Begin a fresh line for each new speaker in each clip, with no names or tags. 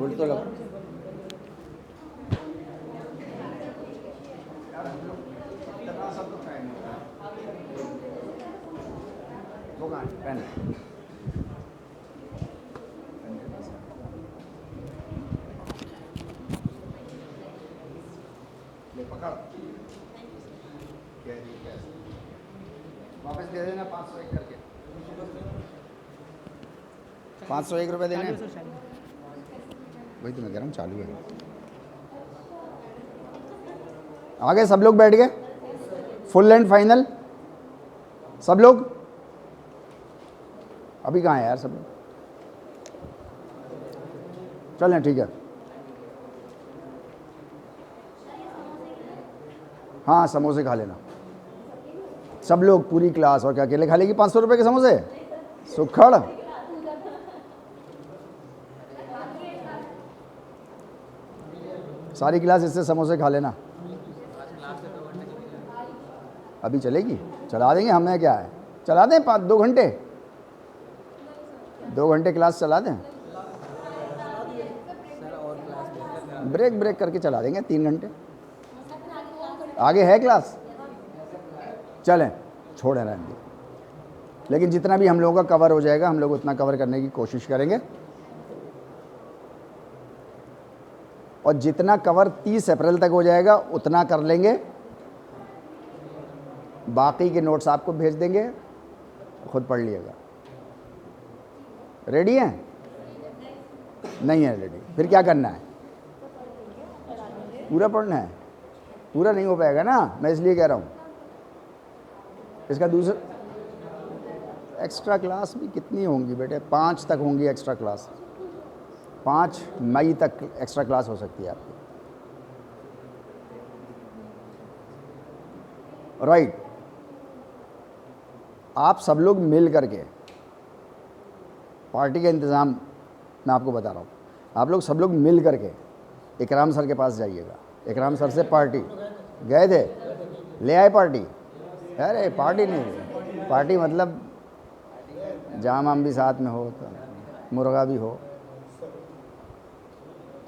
उल्ट तो लगा। वो कहाँ है? पेन है। ले पकड़। वापस दे देना 501 करके। 501 रुपये देने। वही तो मैं कह रहा हूँ चालू है। आगे सब लोग बैठ गए, फुल एंड फाइनल सब लोग। अभी कहाँ है यार सब लोग? चलें ठीक है। हाँ समोसे खा लेना सब लोग, पूरी क्लास। और क्या अकेले खा लेगी 500 रुपये के समोसे? सुखड़। सारी क्लास इससे समोसे खा लेना। अभी चलेगी? चला देंगे, हमें क्या है, चला दें 2 घंटे। 2 घंटे क्लास चला दें, ब्रेक ब्रेक करके चला देंगे 3 घंटे। आगे है क्लास? चलें, छोड़ें रहने दो। लेकिन जितना भी हम लोगों का कवर हो जाएगा हम लोग उतना कवर करने की कोशिश करेंगे। और जितना कवर 30 अप्रैल तक हो जाएगा उतना कर लेंगे। बाकी के नोट्स आपको भेज देंगे, खुद पढ़ लिएगा। रेडी हैं? नहीं है रेडी? फिर क्या करना है? पूरा पढ़ना है। पूरा नहीं हो पाएगा ना, मैं इसलिए कह रहा हूँ। इसका दूसरा एक्स्ट्रा क्लास भी कितनी होंगी बेटे? 5 तक होंगी एक्स्ट्रा क्लास। 5 मई तक एक्स्ट्रा क्लास हो सकती है आपकी। राइट। आप सब लोग मिल करके पार्टी का इंतज़ाम मैं आपको बता रहा हूँ। आप लोग सब लोग मिल करके इकराम सर के पास जाइएगा। इकराम सर से पार्टी गए थे, ले आए पार्टी? अरे पार्टी नहीं, पार्टी मतलब जाम आम भी साथ में हो तो मुर्गा भी हो,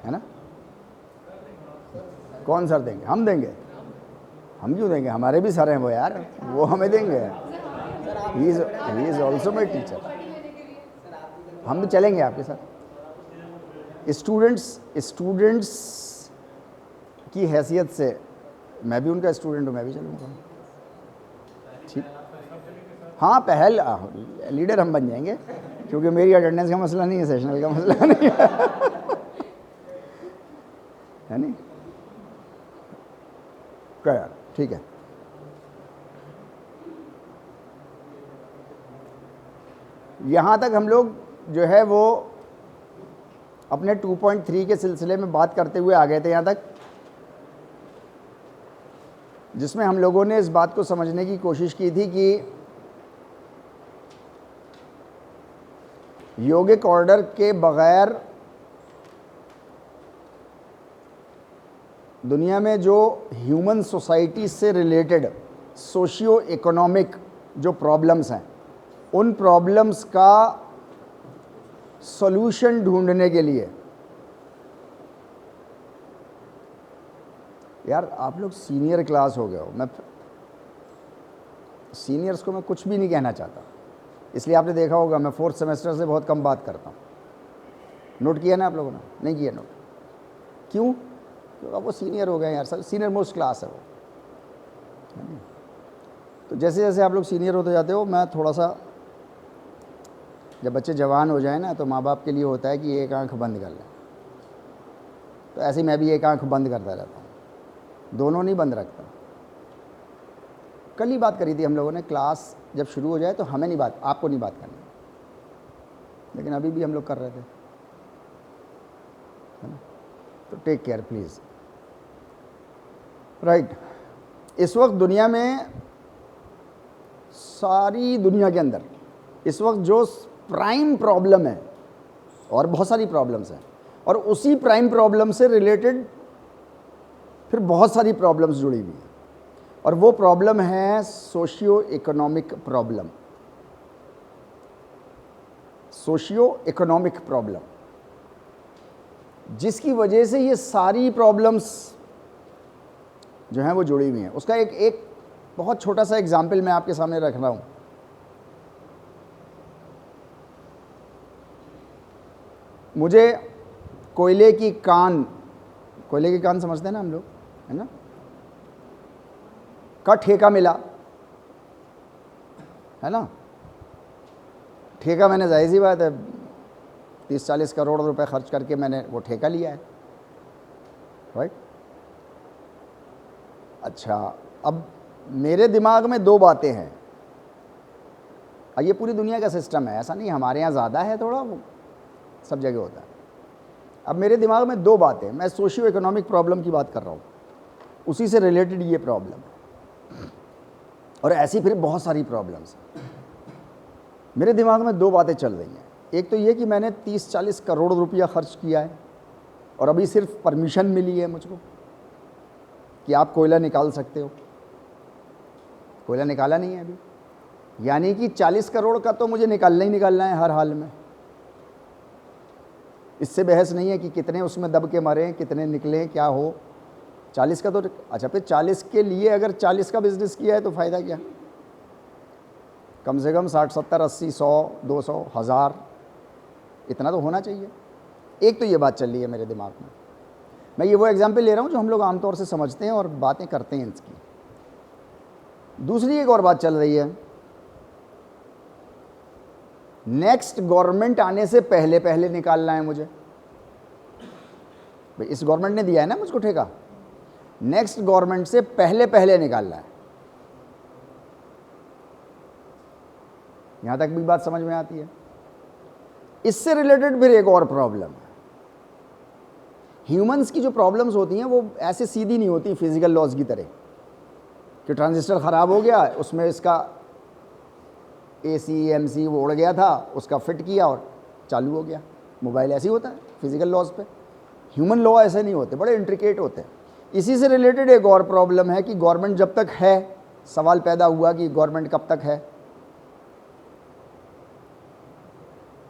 है ना? कौन सर देंगे? हम देंगे। हम क्यों देंगे? हमारे भी सर हैं वो यार, वो हमें देंगे। He is also my teacher. हम भी चलेंगे आपके साथ। स्टूडेंट्स की हैसियत से मैं भी उनका स्टूडेंट हूँ, मैं भी चलूँगा। ठीक, हाँ पहल लीडर हम बन जाएंगे, क्योंकि मेरी अटेंडेंस का मसला नहीं है, सेशनल का मसला नहीं है नहीं? क्या? ठीक है। यहाँ तक हम लोग जो है वो अपने 2.3 के सिलसिले में बात करते हुए आ गए थे यहाँ तक, जिसमें हम लोगों ने इस बात को समझने की कोशिश की थी कि योगिक ऑर्डर के बगैर दुनिया में जो ह्यूमन सोसाइटी से रिलेटेड सोशियो इकोनॉमिक जो प्रॉब्लम्स हैं, उन प्रॉब्लम्स का सॉल्यूशन ढूंढने के लिए, यार आप लोग सीनियर क्लास हो गए हो, मैं सीनियर्स को मैं कुछ भी नहीं कहना चाहता, इसलिए आपने देखा होगा मैं 4th सेमेस्टर से बहुत कम बात करता हूँ। नोट किया ना आप लोगों ने? नहीं किया नोट? क्यों? क्योंकि वो सीनियर हो गए यार, सर सीनियर मोस्ट क्लास है वो, है ना? तो जैसे जैसे आप लोग सीनियर होते जाते हो, मैं थोड़ा सा, जब बच्चे जवान हो जाए ना तो माँ बाप के लिए होता है कि एक आंख बंद कर लें, तो ऐसे ही मैं भी एक आंख बंद करता रहता हूँ, दोनों नहीं बंद रखता। कल ही बात करी थी हम लोगों ने, क्लास जब शुरू हो जाए तो हमें नहीं बात, आपको नहीं बात करनी, लेकिन अभी भी हम लोग कर रहे थे, है ना? तो टेक केयर प्लीज़। राइट। इस वक्त दुनिया में, सारी दुनिया के अंदर इस वक्त जो प्राइम प्रॉब्लम है, और बहुत सारी प्रॉब्लम्स हैं, और उसी प्राइम प्रॉब्लम से रिलेटेड फिर बहुत सारी प्रॉब्लम्स जुड़ी हुई हैं, और वो प्रॉब्लम है socio economic problem. Socio economic problem जिसकी वजह से ये सारी प्रॉब्लम्स जो हैं वो जुड़ी हुई हैं। उसका एक बहुत छोटा सा एग्जाम्पल मैं आपके सामने रख रहा हूँ। मुझे कोयले की कान समझते हैं ना हम लोग, है ना, का ठेका मिला, है ना। ठेका मैंने, जाहिर सी बात है, 30-40 करोड़ रुपए खर्च करके मैंने वो ठेका लिया है, राइट। अच्छा, अब मेरे दिमाग में दो बातें हैं। ये पूरी दुनिया का सिस्टम है, ऐसा नहीं हमारे यहाँ ज़्यादा है, थोड़ा वो सब जगह होता है। अब मेरे दिमाग में दो बातें, मैं सोशियो इकोनॉमिक प्रॉब्लम की बात कर रहा हूँ, उसी से रिलेटेड ये प्रॉब्लम है, और ऐसी फिर बहुत सारी प्रॉब्लम्स हैं। मेरे दिमाग में दो बातें चल रही हैं। एक तो ये कि मैंने 30-40 करोड़ रुपया खर्च किया है और अभी सिर्फ परमिशन मिली है मुझको कि आप कोयला निकाल सकते हो। कोयला निकाला नहीं है अभी, यानी कि 40 करोड़ का तो मुझे निकालना ही निकालना है हर हाल में। इससे बहस नहीं है कि कितने उसमें दब के मरें, कितने निकलें, क्या हो। 40 का तो अच्छा, फिर 40 के लिए अगर 40 का बिजनेस किया है तो फ़ायदा क्या। कम से कम 60, 70, 80, 100, 200, 1000 इतना तो होना चाहिए। एक तो ये बात चल रही है मेरे दिमाग में। मैं ये वो एग्जाम्पल ले रहा हूँ जो हम लोग आमतौर से समझते हैं और बातें करते हैं इसकी। दूसरी एक और बात चल रही है, नेक्स्ट गवर्नमेंट आने से पहले पहले निकालना है मुझे। भाई इस गवर्नमेंट ने दिया है ना मुझको ठेका, नेक्स्ट गवर्नमेंट से पहले पहले निकालना है। यहां तक भी बात समझ में आती है। इससे रिलेटेड फिर एक और प्रॉब्लम है। ह्यूमंस की जो प्रॉब्लम्स होती हैं वो ऐसे सीधी नहीं होती फिजिकल लॉज की तरह कि ट्रांजिस्टर ख़राब हो गया, उसमें इसका AC MC वो उड़ गया था, उसका फिट किया और चालू हो गया मोबाइल। ऐसे ही होता है फिजिकल लॉज पे। ह्यूमन लॉ ऐसे नहीं होते, बड़े इंट्रिकेट होते हैं। इसी से रिलेटेड एक और प्रॉब्लम है कि गवर्नमेंट जब तक है, सवाल पैदा हुआ कि गवर्नमेंट कब तक है।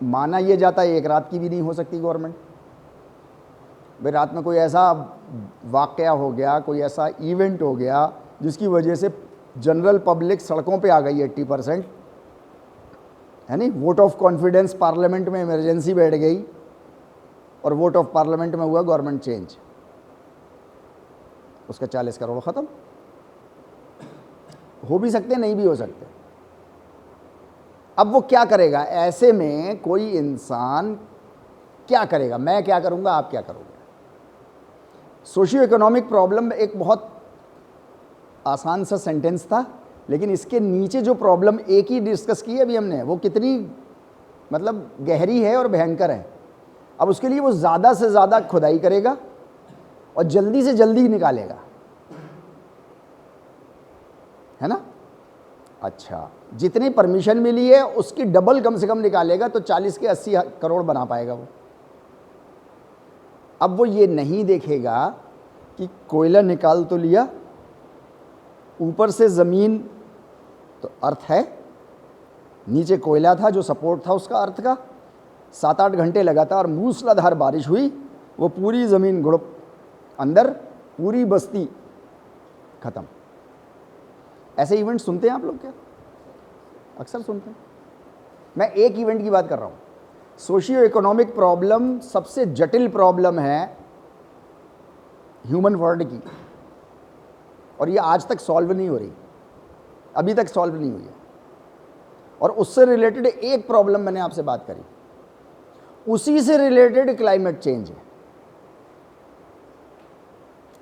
माना ये जाता है एक रात की भी नहीं हो सकती गवर्नमेंट। भाई रात में कोई ऐसा वाकया हो गया, कोई ऐसा इवेंट हो गया जिसकी वजह से जनरल पब्लिक सड़कों पे आ गई 80%, है नहीं, वोट ऑफ कॉन्फिडेंस पार्लियामेंट में इमरजेंसी बैठ गई और वोट ऑफ पार्लियामेंट में हुआ गवर्नमेंट चेंज, उसका 40 करोड़ ख़त्म। हो भी सकते, नहीं भी हो सकते। अब वो क्या करेगा ऐसे में, कोई इंसान क्या करेगा, मैं क्या करूंगा, आप क्या करोगे। सोशियो इकोनॉमिक प्रॉब्लम एक बहुत आसान सा सेंटेंस था, लेकिन इसके नीचे जो प्रॉब्लम एक ही डिस्कस की है अभी हमने, वो कितनी मतलब गहरी है और भयंकर है। अब उसके लिए वो ज़्यादा से ज़्यादा खुदाई करेगा और जल्दी से जल्दी निकालेगा, है ना। अच्छा, जितनी परमिशन मिली है उसकी डबल कम से कम निकालेगा तो 40 के 80 करोड़ बना पाएगा वो। अब वो ये नहीं देखेगा कि कोयला निकाल तो लिया, ऊपर से ज़मीन तो अर्थ है, नीचे कोयला था जो सपोर्ट था उसका अर्थ का। 7-8 घंटे लगातार मूसलाधार बारिश हुई, वो पूरी ज़मीन गुड़प अंदर, पूरी बस्ती ख़त्म। ऐसे इवेंट सुनते हैं आप लोग क्या? अक्सर सुनते हैं। मैं एक इवेंट की बात कर रहा हूँ। सोशियो इकोनॉमिक प्रॉब्लम सबसे जटिल प्रॉब्लम है ह्यूमन वर्ल्ड की, और ये आज तक सॉल्व नहीं हो रही, अभी तक सॉल्व नहीं हुई है। और उससे रिलेटेड एक प्रॉब्लम मैंने आपसे बात करी, उसी से रिलेटेड क्लाइमेट चेंज है।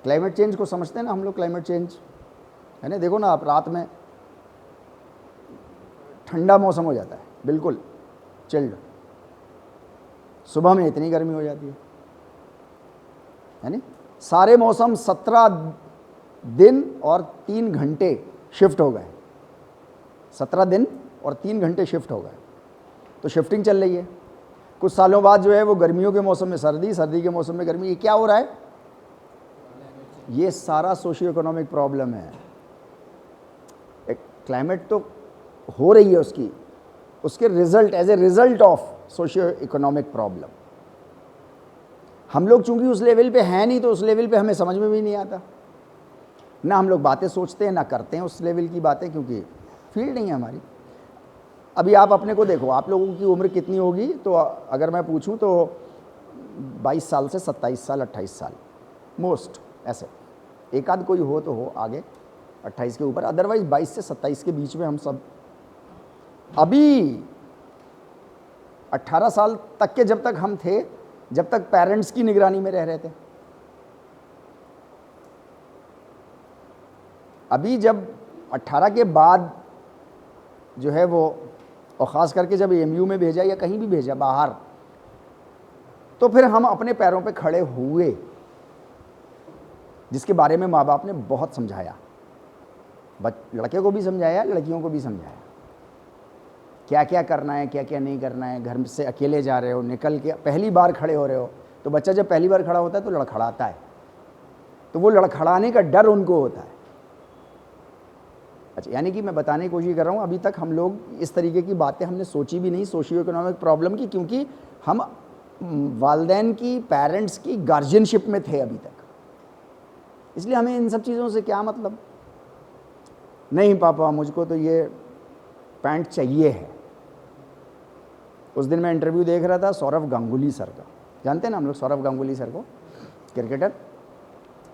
क्लाइमेट चेंज को समझते हैं ना हम लोग, क्लाइमेट चेंज है ना। देखो ना आप, रात में ठंडा मौसम हो जाता है, बिल्कुल चिल्ड, सुबह में इतनी गर्मी हो जाती है नहीं। सारे मौसम 17 दिन और 3 घंटे शिफ्ट हो गए, 17 दिन और 3 घंटे शिफ्ट हो गए, तो शिफ्टिंग चल रही है। कुछ सालों बाद जो है वो गर्मियों के मौसम में सर्दी, सर्दी के मौसम में गर्मी। ये क्या हो रहा है? ये सारा सोशियो इकोनॉमिक प्रॉब्लम है। एक क्लाइमेट तो हो रही है उसके result, as a result of socio economic problem. हम लोग चूंकि उस लेवल पे हैं नहीं, तो उस लेवल पे हमें समझ में भी नहीं आता, ना हम लोग बातें सोचते हैं ना करते हैं उस लेवल की बातें, क्योंकि फील्ड नहीं है हमारी। अभी आप अपने को देखो, आप लोगों की उम्र कितनी होगी, तो अगर मैं पूछूं तो 22 साल से 27 साल 28 साल मोस्ट, ऐसे एक आध कोई हो तो हो आगे 28 के ऊपर, अदरवाइज 22 से 27 के बीच में हम सब। अभी 18 साल तक के जब तक हम थे, जब तक पेरेंट्स की निगरानी में रह रहे थे। अभी जब 18 के बाद जो है वो, और ख़ास करके जब एमयू में भेजा या कहीं भी भेजा बाहर, तो फिर हम अपने पैरों पे खड़े हुए, जिसके बारे में माँ बाप ने बहुत समझाया, लड़के को भी समझाया, लड़कियों को भी समझाया, क्या क्या करना है, क्या क्या नहीं करना है। घर से अकेले जा रहे हो, निकल के पहली बार खड़े हो रहे हो, तो बच्चा जब पहली बार खड़ा होता है तो लड़खड़ाता है, तो वो लड़खड़ाने का डर उनको होता है। अच्छा, यानी कि मैं बताने की कोशिश कर रहा हूँ, अभी तक हम लोग इस तरीके की बातें हमने सोची भी नहीं सोशियो इकोनॉमिक प्रॉब्लम की, क्योंकि हम वालिदैन की, पेरेंट्स की गार्जियनशिप में थे अभी तक, इसलिए हमें इन सब चीज़ों से क्या मतलब। नहीं पापा, मुझको तो ये पैंट चाहिए है। उस दिन मैं इंटरव्यू देख रहा था सौरव गांगुली सर का, जानते हैं ना हम लोग सौरव गांगुली सर को, क्रिकेटर।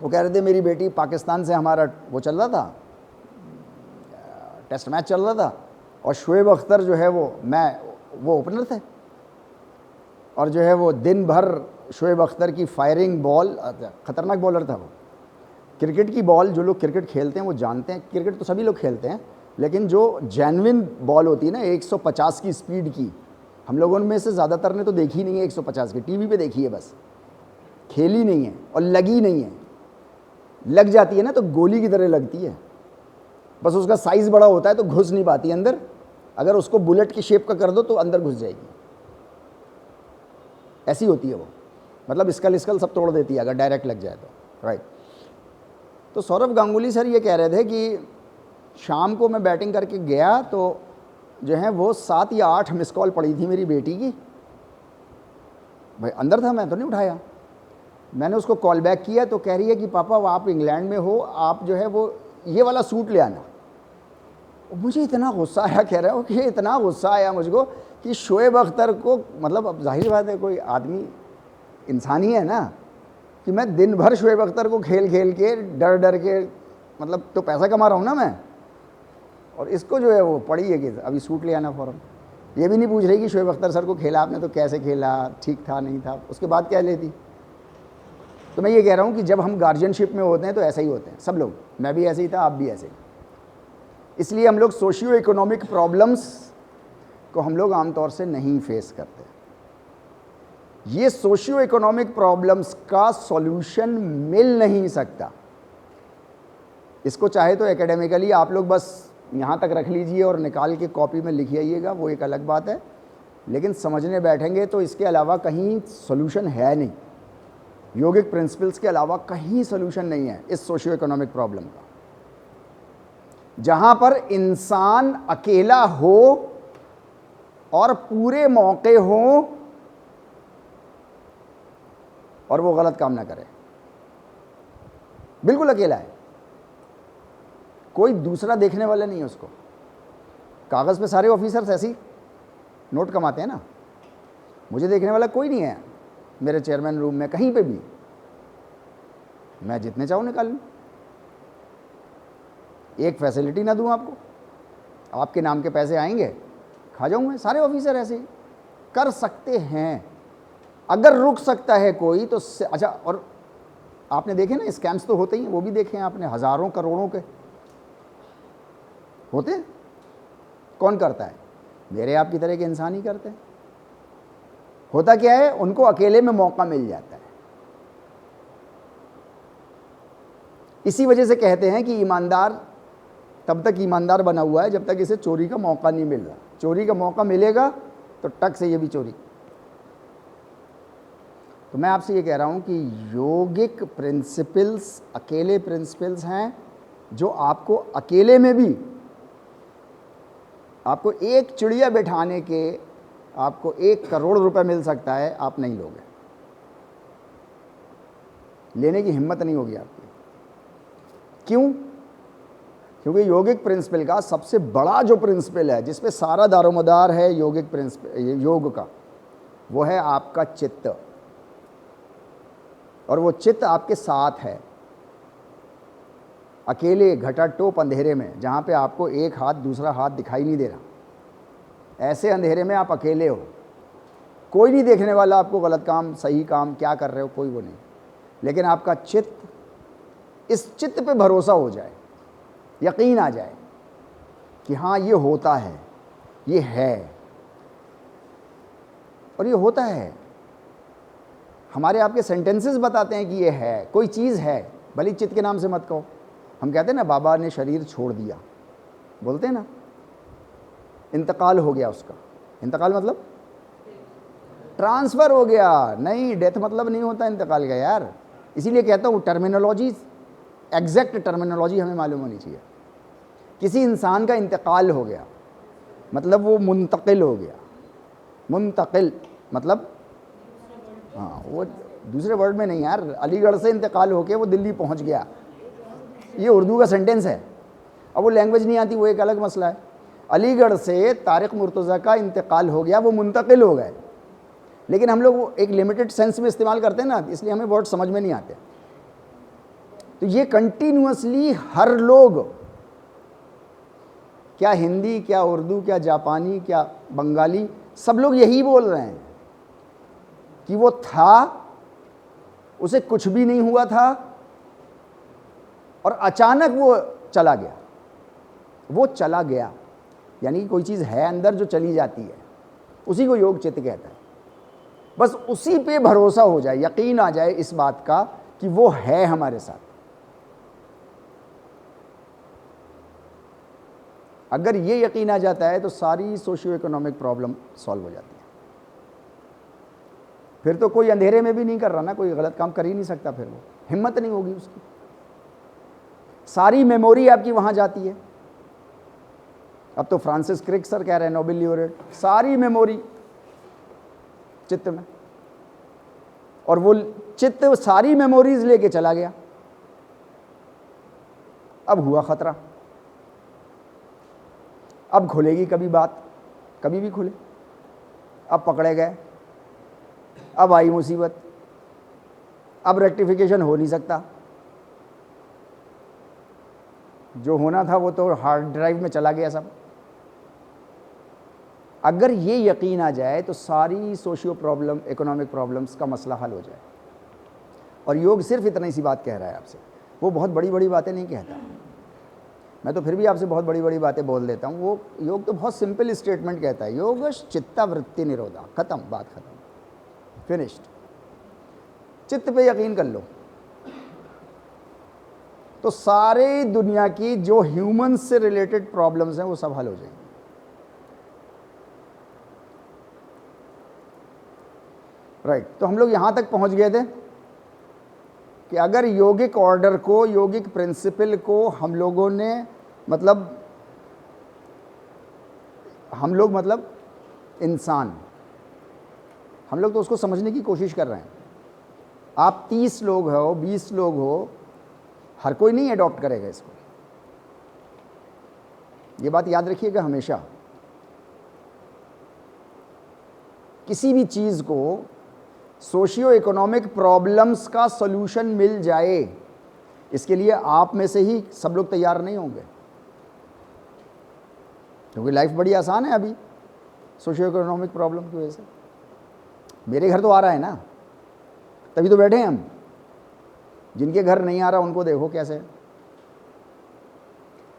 वो कह रहे थे मेरी बेटी, पाकिस्तान से हमारा वो चल रहा था, टेस्ट मैच चल रहा था, और शोएब अख्तर जो है वो ओपनर थे, और जो है वो दिन भर शोएब अख्तर की फायरिंग बॉल, ख़तरनाक बॉलर था वो, क्रिकेट की बॉल, जो लोग क्रिकेट खेलते हैं वो जानते हैं, क्रिकेट तो सभी लोग खेलते हैं, लेकिन जो जेन्युइन बॉल होती है ना 150 की स्पीड की, हम लोगों में से ज़्यादातर ने तो देखी नहीं है 150 की, टीवी पे देखी है बस, खेली नहीं है और लगी नहीं है। लग जाती है ना तो गोली की तरह लगती है, बस उसका साइज़ बड़ा होता है तो घुस नहीं पाती अंदर, अगर उसको बुलेट की शेप का कर दो तो अंदर घुस जाएगी, ऐसी होती है वो, मतलब स्कल सब तोड़ देती है अगर डायरेक्ट लग जाए तो, राइट। तो सौरव गांगुली सर ये कह रहे थे कि शाम को मैं बैटिंग करके गया तो जो है वो 7 या 8 मिस कॉल पड़ी थी मेरी बेटी की, भाई अंदर था, मैं तो नहीं उठाया, मैंने उसको कॉल बैक किया तो कह रही है कि पापा आप इंग्लैंड में हो, आप जो है वो ये वाला सूट ले आना। मुझे इतना गुस्सा आया, कह रहा हो कि इतना गुस्सा आया मुझको कि शोएब अख्तर को, मतलब अब जाहिर बात है कोई आदमी इंसान ही है ना, कि मैं दिन भर शोएब अख्तर को खेल खेल के डर डर के, मतलब तो पैसा कमा रहा हूँ ना मैं, और इसको जो है वो पड़ी है कि अभी सूट ले आना फ़ौरन। ये भी नहीं पूछ रही कि शोएब अख्तर सर को खेला आपने तो कैसे खेला, ठीक था नहीं था, उसके बाद क्या लेती। तो मैं ये कह रहा हूँ कि जब हम गार्जियनशिप में होते हैं तो ऐसा ही होते हैं सब लोग, मैं भी ऐसे ही था, आप भी ऐसे ही। इसलिए हम लोग सोशियो इकोनॉमिक प्रॉब्लम्स को हम लोग आमतौर से नहीं फेस करते। ये सोशियो इकोनॉमिक प्रॉब्लम्स का सॉल्यूशन मिल नहीं सकता। इसको चाहे तो एकेडमिकली आप लोग बस यहाँ तक रख लीजिए और निकाल के कॉपी में लिख आइएगा, वो एक अलग बात है, लेकिन समझने बैठेंगे तो इसके अलावा कहीं सॉल्यूशन है नहीं। योगिक प्रिंसिपल्स के अलावा कहीं सॉल्यूशन नहीं है इस सोशियो इकोनॉमिक प्रॉब्लम का। जहाँ पर इंसान अकेला हो और पूरे मौके हों और वो गलत काम ना करे, बिल्कुल अकेला है, कोई दूसरा देखने वाला नहीं है उसको। कागज़ पे सारे ऑफिसर्स ऐसे ही नोट कमाते हैं ना, मुझे देखने वाला कोई नहीं है मेरे चेयरमैन रूम में, कहीं पे भी, मैं जितने चाहूँ निकाल लूँ, एक फैसिलिटी ना दूँ आपको, आपके नाम के पैसे आएंगे खा जाऊँ मैं। सारे ऑफिसर ऐसे ही कर सकते हैं, अगर रुक सकता है कोई तो अच्छा। और आपने देखे ना स्कैम्स तो होते ही, वो भी देखे हैं आपने, हज़ारों करोड़ों के होते हैं। कौन करता है? मेरे आपकी तरह के इंसान ही करते हैं। होता क्या है, उनको अकेले में मौका मिल जाता है। इसी वजह से कहते हैं कि ईमानदार तब तक ईमानदार बना हुआ है जब तक इसे चोरी का मौका नहीं मिल रहा। चोरी का मौका मिलेगा तो टक से ये भी चोरी। तो मैं आपसे ये कह रहा हूँ कि योगिक प्रिंसिपल्स अकेले प्रिंसिपल्स हैं जो आपको अकेले में भी, आपको एक चिड़िया बैठाने के आपको 1 करोड़ रुपए मिल सकता है, आप नहीं लोगे। लेने की हिम्मत नहीं होगी आपकी। क्यों? क्योंकि योगिक प्रिंसिपल का सबसे बड़ा जो प्रिंसिपल है, जिस पे सारा दारोमदार है योगिक प्रिंसिपल, योग का, वो है आपका चित्त। और वो चित्त आपके साथ है, अकेले घटाटोप अंधेरे में, जहाँ पे आपको एक हाथ दूसरा हाथ दिखाई नहीं दे रहा, ऐसे अंधेरे में आप अकेले हो, कोई नहीं देखने वाला आपको गलत काम सही काम क्या कर रहे हो, कोई वो नहीं। लेकिन आपका चित्त, इस चित्त पे भरोसा हो जाए, यकीन आ जाए कि हाँ ये होता है, ये है, और ये होता है। हमारे आपके सेंटेंसेस बताते हैं कि ये है, कोई चीज़ है, भले चित्त के नाम से मत कहो। हम कहते हैं ना बाबा ने शरीर छोड़ दिया, बोलते हैं ना, इंतकाल हो गया उसका। इंतकाल मतलब ट्रांसफ़र हो गया, नहीं, डेथ मतलब नहीं होता इंतकाल का यार। इसीलिए कहता हूँ टर्मिनोलॉजी, एग्जैक्ट टर्मिनोलॉजी हमें मालूम होनी चाहिए। किसी इंसान का इंतकाल हो गया मतलब वो मुंतकिल हो गया। मुंतकिल मतलब, हाँ, वो दूसरे वर्ड में नहीं यार, अलीगढ़ से इंतकाल होके वो दिल्ली पहुंच गया, ये उर्दू का सेंटेंस है। अब वो लैंग्वेज नहीं आती, वो एक अलग मसला है। अलीगढ़ से तारिक मुर्तज़ा का इंतकाल हो गया, वो मुंतकिल हो गए। लेकिन हम लोग वो एक लिमिटेड सेंस में इस्तेमाल करते हैं ना, इसलिए हमें वर्ड समझ में नहीं आते। तो ये कंटिन्यूअसली हर लोग, क्या हिंदी, क्या उर्दू, क्या जापानी, क्या बंगाली, सब लोग यही बोल रहे हैं कि वो था, उसे कुछ भी नहीं हुआ था और अचानक वो चला गया। वो चला गया यानी कोई चीज़ है अंदर जो चली जाती है, उसी को योग चित्त कहता है। बस उसी पे भरोसा हो जाए, यकीन आ जाए इस बात का कि वो है हमारे साथ। अगर ये यकीन आ जाता है तो सारी सोशियो इकोनॉमिक प्रॉब्लम सॉल्व हो जाती है। फिर तो कोई अंधेरे में भी नहीं कर रहा ना, कोई गलत काम कर ही नहीं सकता, फिर वो हिम्मत नहीं होगी उसकी। सारी मेमोरी आपकी वहां जाती है। अब तो फ्रांसिस क्रिक सर कह रहे हैं, नोबेल लियोरेट, सारी मेमोरी चित्त में, और वो चित्त सारी मेमोरीज लेके चला गया। अब हुआ खतरा, अब खुलेगी कभी बात, कभी भी खुले। अब पकड़े गए, अब आई मुसीबत, अब रेक्टिफिकेशन हो नहीं सकता। जो होना था वो तो हार्ड ड्राइव में चला गया सब। अगर ये यकीन आ जाए तो सारी सोशियो प्रॉब्लम, इकोनॉमिक प्रॉब्लम्स का मसला हल हो जाए। और योग सिर्फ इतनी सी बात कह रहा है आपसे, वो बहुत बड़ी बड़ी बातें नहीं कहता। मैं तो फिर भी आपसे बहुत बड़ी बड़ी बातें बोल देता हूँ। वो योग तो बहुत सिंपल स्टेटमेंट कहता है, योग चित्तावृत्ति निरोधा, खत्म, बात खत्म, फिनिश्ड। चित्त पे यकीन कर लो तो सारे दुनिया की जो ह्यूमन से रिलेटेड प्रॉब्लम्स हैं वो सब हल हो जाएंगे। राइट, तो हम लोग यहां तक पहुंच गए थे कि अगर योगिक ऑर्डर को, योगिक प्रिंसिपल को हम लोगों ने मतलब, हम लोग मतलब इंसान, हम लोग तो उसको समझने की कोशिश कर रहे हैं। आप 30 लोग हो, 20 लोग हो, हर कोई नहीं अडॉप्ट करेगा इसको, ये बात याद रखिएगा हमेशा। किसी भी चीज़ को सोशियो इकोनॉमिक प्रॉब्लम्स का सॉल्यूशन मिल जाए, इसके लिए आप में से ही सब लोग तैयार नहीं होंगे, क्योंकि लाइफ बड़ी आसान है अभी सोशियो इकोनॉमिक प्रॉब्लम की वजह से। मेरे घर तो आ रहा है ना, तभी तो बैठे हैं हम। जिनके घर नहीं आ रहा उनको देखो कैसे,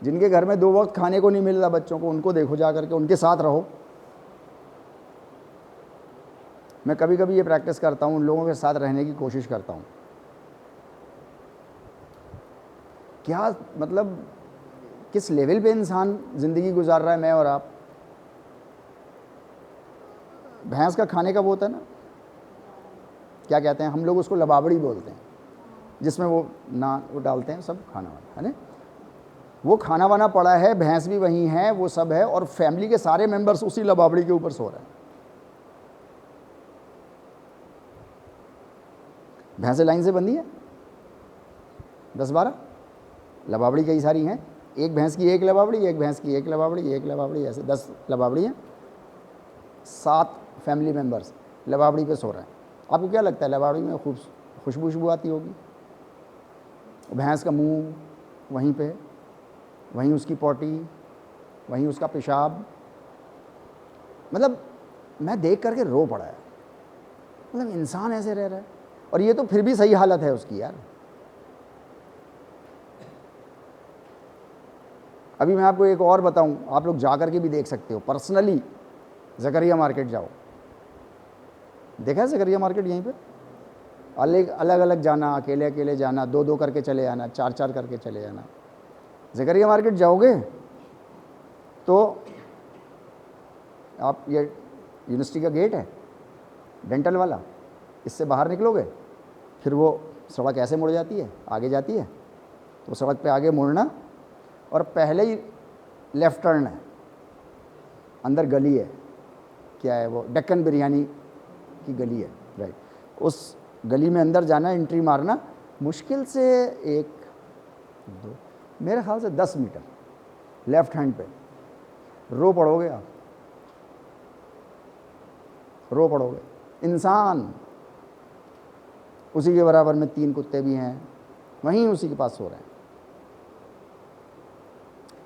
जिनके घर में 2 वक्त खाने को नहीं मिल रहा बच्चों को, उनको देखो जा करके, उनके साथ रहो। मैं कभी कभी ये प्रैक्टिस करता हूँ, उन लोगों के साथ रहने की कोशिश करता हूँ। क्या मतलब किस लेवल पे इंसान ज़िंदगी गुजार रहा है, मैं और आप। भैंस का खाने का वो होता है ना, क्या कहते हैं हम लोग उसको, लबाबड़ी बोलते हैं, जिसमें वो वो डालते हैं सब खाना वाना, है ना। वो खाना वाना पड़ा है, भैंस भी वहीं है, वो सब है, और फैमिली के सारे मेंबर्स उसी लबाबड़ी के ऊपर सो रहे हैं। भैंसें लाइन से बंधी है, 10-12 लबावड़ी कई सारी हैं, एक भैंस की एक लबावड़ी, एक भैंस की एक लबावड़ी, एक लबावड़ी, ऐसे 10 लबावड़ी हैं, 7 फैमिली मेम्बर्स लबावड़ी पे सो रहे हैं। आपको क्या लगता है लबावड़ी में खुशबू आती होगी? भैंस का मुंह वहीं पे, वहीं उसकी पोटी, वहीं उसका पेशाब, मतलब मैं देख करके रो पड़ा है। मतलब इंसान ऐसे रह रहा है, और ये तो फिर भी सही हालत है उसकी यार। अभी मैं आपको एक और बताऊं, आप लोग जा करके भी देख सकते हो पर्सनली। ज़करिया मार्केट जाओ, देखा है ज़करिया मार्केट? यहीं पे अलग अलग जाना, अकेले अकेले जाना, 2-2 करके चले आना, 4-4 करके चले आना। ज़करिया मार्केट जाओगे तो आप, ये यूनिवर्सिटी का गेट है डेंटल वाला, इससे बाहर निकलोगे, फिर वो सड़क ऐसे मुड़ जाती है, आगे जाती है, तो सड़क पे आगे मुड़ना और पहले ही लेफ़्ट टर्न है, अंदर गली है, क्या है वो, डेक्कन बिरयानी की गली है, राइट। उस गली में अंदर जाना, एंट्री मारना, मुश्किल से 1-2 मेरे ख्याल से 10 मीटर लेफ़्ट हैंड पे, रो पड़ोगे आप, रो पड़ोगे। इंसान, उसी के बराबर में 3 कुत्ते भी हैं, वहीं उसी के पास सो रहे हैं।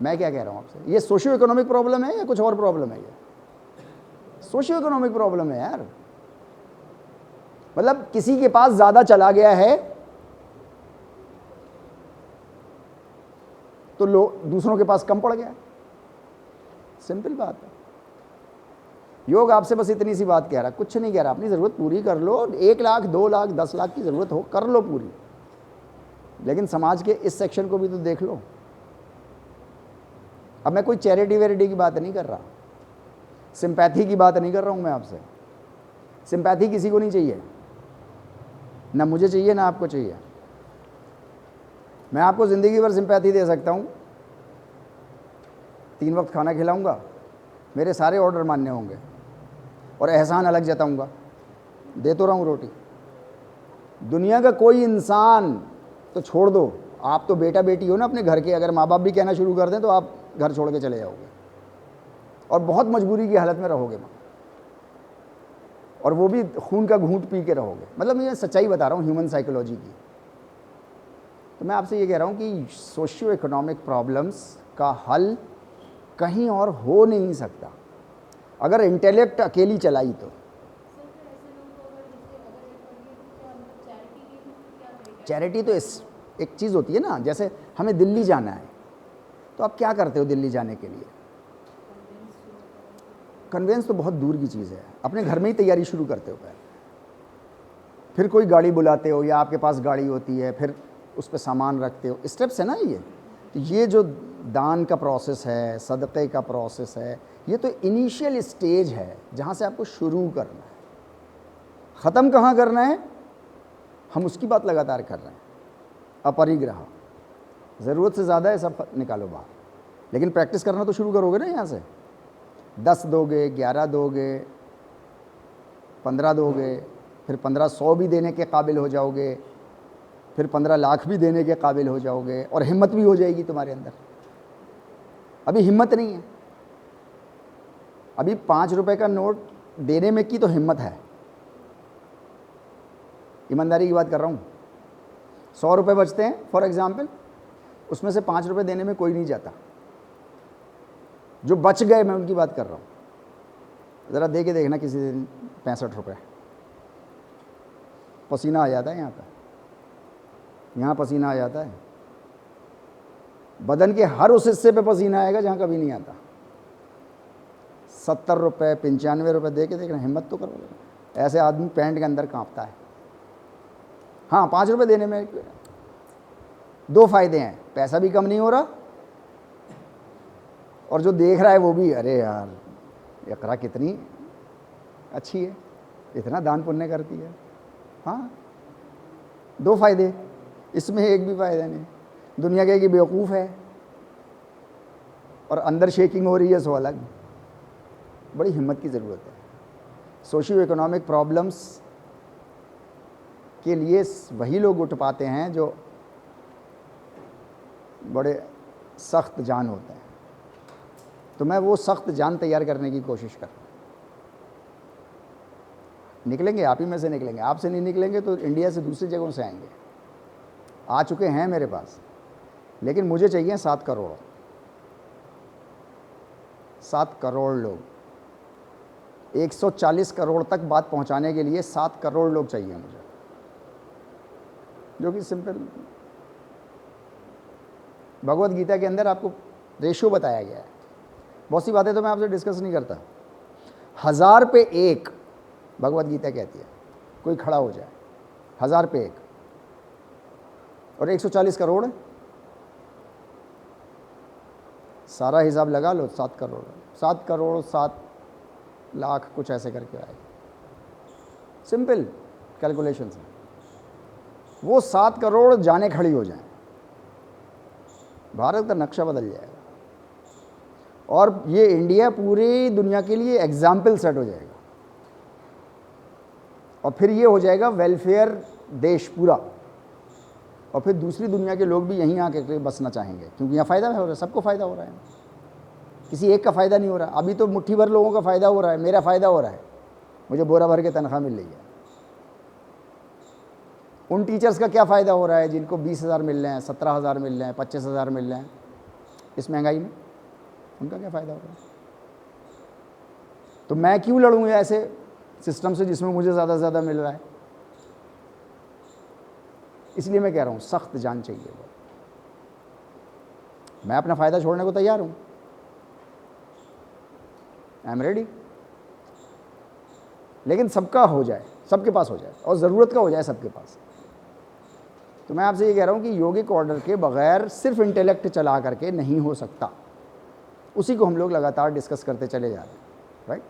मैं क्या कह रहा हूँ आपसे, ये सोशियो इकोनॉमिक प्रॉब्लम है या कुछ और प्रॉब्लम है? ये सोशियो इकोनॉमिक प्रॉब्लम है यार। मतलब किसी के पास ज़्यादा चला गया है तो दूसरों के पास कम पड़ गया, सिंपल बात है। योग आपसे बस इतनी सी बात कह रहा, कुछ नहीं कह रहा, अपनी ज़रूरत पूरी कर लो। 1 लाख 2 लाख 10 लाख की ज़रूरत हो, कर लो पूरी, लेकिन समाज के इस सेक्शन को भी तो देख लो। अब मैं कोई चैरिटी वेरिटी की बात नहीं कर रहा, सिंपैथी की बात नहीं कर रहा हूँ मैं आपसे। सिंपैथी किसी को नहीं चाहिए, ना मुझे चाहिए ना आपको चाहिए। मैं आपको ज़िंदगी भर सिंपैथी दे सकता हूँ, 3 वक्त खाना खिलाऊंगा, मेरे सारे ऑर्डर मान्य होंगे, और एहसान अलग जताऊंगा, दे तो रहा हूँ रोटी। दुनिया का कोई इंसान तो छोड़ दो, आप तो बेटा बेटी हो ना अपने घर के, अगर माँ बाप भी कहना शुरू कर दें तो आप घर छोड़ के चले जाओगे, और बहुत मजबूरी की हालत में रहोगे, और वो भी खून का घूंट पी के रहोगे। मतलब मैं सच्चाई बता रहा हूँ ह्यूमन साइकोलॉजी की। तो मैं आपसे ये कह रहा हूँ कि सोशियो इकोनॉमिक प्रॉब्लम्स का हल कहीं और हो नहीं सकता अगर इंटेलेक्ट अकेली चलाई तो। चैरिटी तो एक चीज़ होती है ना, जैसे हमें दिल्ली जाना है, तो आप क्या करते हो दिल्ली जाने के लिए? कन्वेंस तो बहुत दूर की चीज़ है, अपने घर में ही तैयारी शुरू करते हो पहले, फिर कोई गाड़ी बुलाते हो या आपके पास गाड़ी होती है, फिर उस पर सामान रखते हो। स्टेप्स है ना ये। तो ये जो दान का प्रोसेस है, सदक़े का प्रोसेस है, ये तो इनिशियल स्टेज है जहाँ से आपको शुरू करना है। ख़त्म कहाँ करना है, हम उसकी बात लगातार कर रहे हैं। अपरिग्रह, ज़रूरत से ज़्यादा है सब निकालो बाहर, लेकिन प्रैक्टिस करना तो शुरू करोगे ना। यहाँ से 10 दोगे, 11 दोगे, 15 दोगे, फिर 1500 भी देने के काबिल हो जाओगे, फिर 15 लाख भी देने के काबिल हो जाओगे, और हिम्मत भी हो जाएगी तुम्हारे अंदर। अभी हिम्मत नहीं है, अभी 5 रुपए का नोट देने में की तो हिम्मत है, ईमानदारी की बात कर रहा हूँ। 100 रुपये बचते हैं फॉर एग्जाम्पल, उसमें से 5 रुपये देने में कोई नहीं जाता। जो बच गए मैं उनकी बात कर रहा हूँ। ज़रा दे के देखना किसी दिन 65 रुपये, पसीना आ जाता है यहाँ पर, यहाँ पसीना आ जाता है, बदन के हर उस हिस्से पे पसीना आएगा जहाँ कभी नहीं आता। 70 रुपये 95 रुपये दे के देखना, हिम्मत तो करो। ऐसे आदमी पैंट के अंदर कांपता है। हाँ, 5 रुपये देने में 2 फ़ायदे हैं, पैसा भी कम नहीं हो रहा, और जो देख रहा है वो भी, अरे यार इकरा कितनी अच्छी है, इतना दान पुण्य करती है। हाँ, 2 फ़ायदे, इसमें एक भी फ़ायदा नहीं। दुनिया कहे कि बेवकूफ़ है, और अंदर शेकिंग हो रही है, सो अलग। बड़ी हिम्मत की ज़रूरत है। सोशियो इकोनॉमिक प्रॉब्लम्स के लिए वही लोग उठ पाते हैं जो बड़े सख्त जान होते हैं। तो मैं वो सख्त जान तैयार करने की कोशिश कर रहा हूँ। निकलेंगे, आप ही में से निकलेंगे। आपसे नहीं निकलेंगे तो इंडिया से दूसरी जगहों से आएंगे। आ चुके हैं मेरे पास, लेकिन मुझे चाहिए 7 करोड़। 7 करोड़ लोग, 140 करोड़ तक बात पहुंचाने के लिए 7 करोड़ लोग चाहिए मुझे, जो कि सिंपल भगवत गीता के अंदर आपको रेशियो बताया गया है। बहुत सी बातें तो मैं आपसे डिस्कस नहीं करता। 1000 पे 1 भगवत गीता कहती है, कोई खड़ा हो जाए 1000 पे 1, और 140 करोड़, सारा हिसाब लगा लो, 7 करोड़ 7 करोड़ 7 लाख कुछ ऐसे करके आएगा। सिंपल कैलकुलेशन है। वो 7 करोड़ जाने खड़ी हो जाए, भारत का नक्शा बदल जाएगा और ये इंडिया पूरी दुनिया के लिए एग्जाम्पल सेट हो जाएगा। और फिर ये हो जाएगा वेलफेयर देश पूरा, और फिर दूसरी दुनिया के लोग भी यहीं आके बसना चाहेंगे, क्योंकि यहाँ फ़ायदा हो रहा है, सबको फ़ायदा हो रहा है, किसी एक का फ़ायदा नहीं हो रहा। अभी तो मुट्ठी भर लोगों का फ़ायदा हो रहा है, मेरा फ़ायदा हो रहा है, मुझे बोरा भर के तनख्वाह मिल रही है। उन टीचर्स का क्या फ़ायदा हो रहा है जिनको 20,000 मिल रहे हैं, 17,000 मिल रहे हैं, 25,000 मिल रहे हैं इस महंगाई में? उनका क्या फ़ायदा हो रहा है? तो मैं क्यों लड़ूँ ऐसे सिस्टम से जिसमें मुझे ज़्यादा से ज़्यादा मिल रहा है? इसलिए मैं कह रहा हूँ सख्त जान चाहिए। मैं अपना फ़ायदा छोड़ने को तैयार हूँ, आई एम रेडी, लेकिन सबका हो जाए, सबके पास हो जाए, और ज़रूरत का हो जाए सबके पास। तो मैं आपसे ये कह रहा हूँ कि योगिक ऑर्डर के बगैर सिर्फ इंटेलेक्ट चला करके नहीं हो सकता। उसी को हम लोग लगातार डिस्कस करते चले जा रहे हैं, राइट।